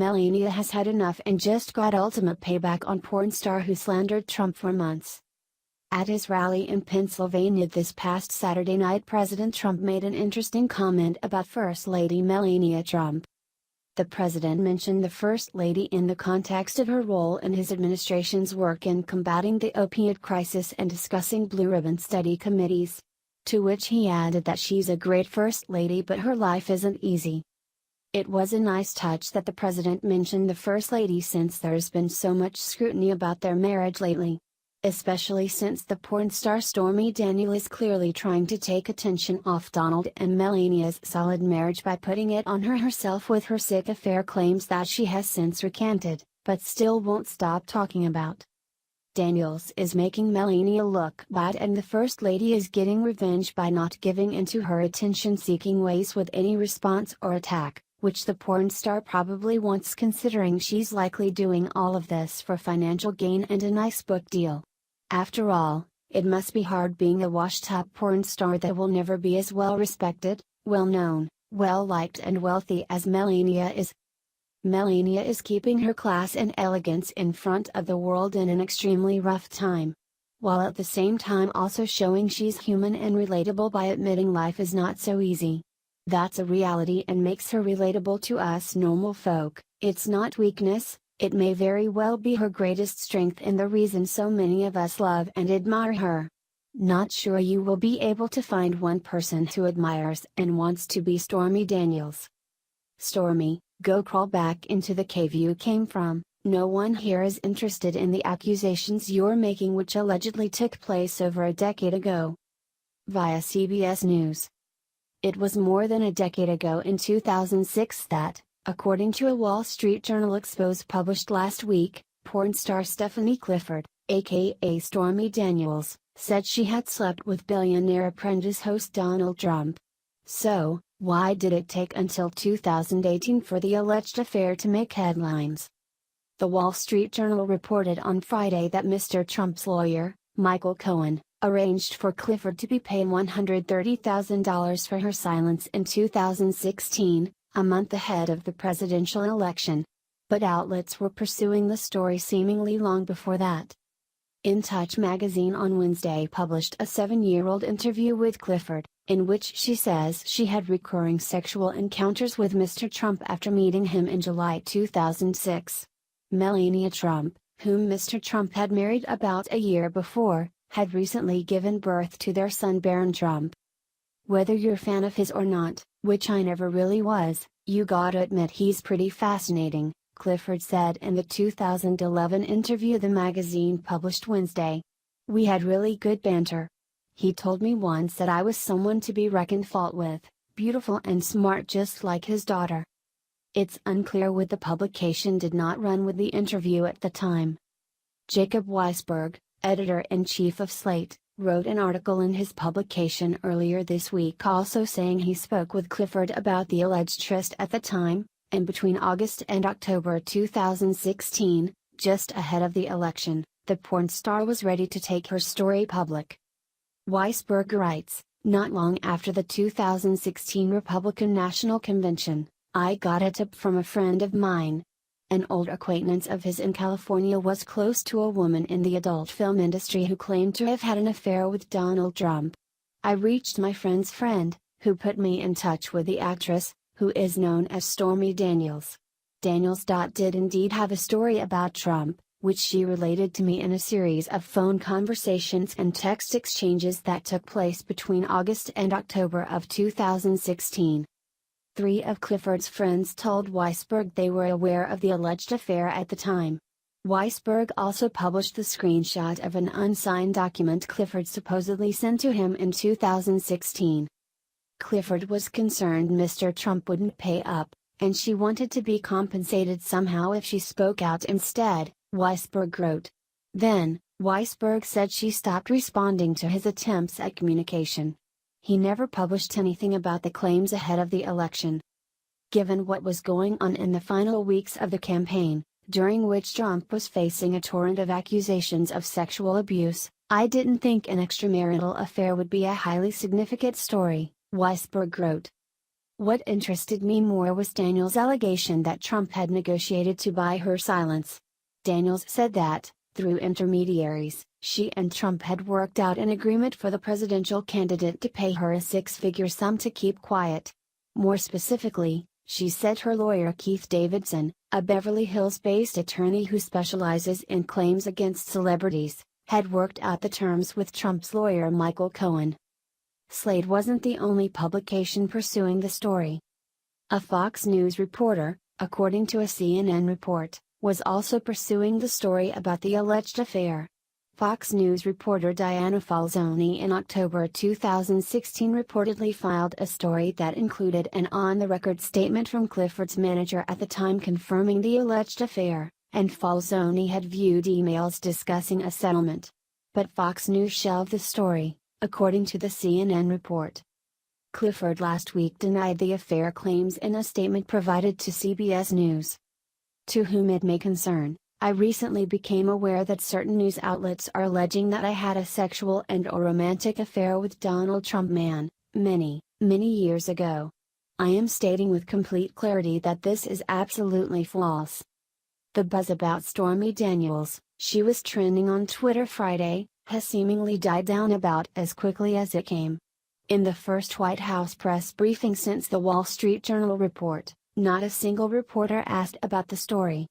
Melania has had enough and just got ultimate payback on porn star who slandered Trump for months. At his rally in Pennsylvania this past Saturday night, President Trump made an interesting comment about First Lady Melania Trump. The president mentioned the First Lady in the context of her role in his administration's work in combating the opioid crisis and discussing blue ribbon study committees. To which he added that she's a great First Lady but her life isn't easy. It was a nice touch that the president mentioned the First Lady since there's been so much scrutiny about their marriage lately. Especially since the porn star Stormy Daniel is clearly trying to take attention off Donald and Melania's solid marriage by putting it on her herself with her sick affair claims that she has since recanted, but still won't stop talking about. Daniels is making Melania look bad and the First Lady is getting revenge by not giving into her attention-seeking ways with any response or attack, which the porn star probably wants considering she's likely doing all of this for financial gain and a nice book deal. After all, it must be hard being a washed-up porn star that will never be as well-respected, well-known, well-liked and wealthy as Melania is. Melania is keeping her class and elegance in front of the world in an extremely rough time, while at the same time also showing she's human and relatable by admitting life is not so easy. That's a reality and makes her relatable to us normal folk. It's not weakness, it may very well be her greatest strength and the reason so many of us love and admire her. Not sure you will be able to find one person who admires and wants to be Stormy Daniels. Stormy, go crawl back into the cave you came from. No one here is interested in the accusations you're making, which allegedly took place over a decade ago. Via CBS News. It was more than a decade ago in 2006 that, according to a Wall Street Journal expose published last week, porn star Stephanie Clifford, aka Stormy Daniels, said she had slept with billionaire Apprentice host Donald Trump. So, why did it take until 2018 for the alleged affair to make headlines? The Wall Street Journal reported on Friday that Mr. Trump's lawyer, Michael Cohen, arranged for Clifford to be paid $130,000 for her silence in 2016, a month ahead of the presidential election. But outlets were pursuing the story seemingly long before that. In Touch magazine on Wednesday published a 7-year-old interview with Clifford, in which she says she had recurring sexual encounters with Mr. Trump after meeting him in July 2006. Melania Trump, whom Mr. Trump had married about a year before, had recently given birth to their son Barron Trump. Whether you're a fan of his or not, which I never really was, you gotta admit he's pretty fascinating, Clifford said in the 2011 interview the magazine published Wednesday. We had really good banter. He told me once that I was someone to be reckoned fault with, beautiful and smart just like his daughter. It's unclear why the publication did not run with the interview at the time. Jacob Weisberg, editor-in-chief of Slate, wrote an article in his publication earlier this week also saying he spoke with Clifford about the alleged tryst at the time, and between August and October 2016, just ahead of the election, the porn star was ready to take her story public. Weisberg writes, not long after the 2016 Republican National Convention, I got a tip from a friend of mine. An old acquaintance of his in California was close to a woman in the adult film industry who claimed to have had an affair with Donald Trump. I reached my friend's friend, who put me in touch with the actress, who is known as Stormy Daniels. Daniels did indeed have a story about Trump, which she related to me in a series of phone conversations and text exchanges that took place between August and October of 2016. 3 of Clifford's friends told Weisberg they were aware of the alleged affair at the time. Weisberg also published the screenshot of an unsigned document Clifford supposedly sent to him in 2016. Clifford was concerned Mr. Trump wouldn't pay up, and she wanted to be compensated somehow if she spoke out instead, Weisberg wrote. Then, Weisberg said she stopped responding to his attempts at communication. He never published anything about the claims ahead of the election. Given what was going on in the final weeks of the campaign, during which Trump was facing a torrent of accusations of sexual abuse, I didn't think an extramarital affair would be a highly significant story, Weisberg wrote. What interested me more was Daniel's allegation that Trump had negotiated to buy her silence. Daniels said that, through intermediaries, she and Trump had worked out an agreement for the presidential candidate to pay her a six-figure sum to keep quiet. More specifically, she said her lawyer Keith Davidson, a Beverly Hills-based attorney who specializes in claims against celebrities, had worked out the terms with Trump's lawyer Michael Cohen. Slate wasn't the only publication pursuing the story. A Fox News reporter, according to a CNN report, was also pursuing the story about the alleged affair. Fox News reporter Diana Falzoni in October 2016 reportedly filed a story that included an on-the-record statement from Clifford's manager at the time confirming the alleged affair, and Falzoni had viewed emails discussing a settlement. But Fox News shelved the story, according to the CNN report. Clifford last week denied the affair claims in a statement provided to CBS News. To whom it may concern, I recently became aware that certain news outlets are alleging that I had a sexual and/or romantic affair with Donald Trump many years ago. I am stating with complete clarity that this is absolutely false. The buzz about Stormy Daniels, she was trending on Twitter Friday, has seemingly died down about as quickly as it came. In the first White House press briefing since the Wall Street Journal report, not a single reporter asked about the story.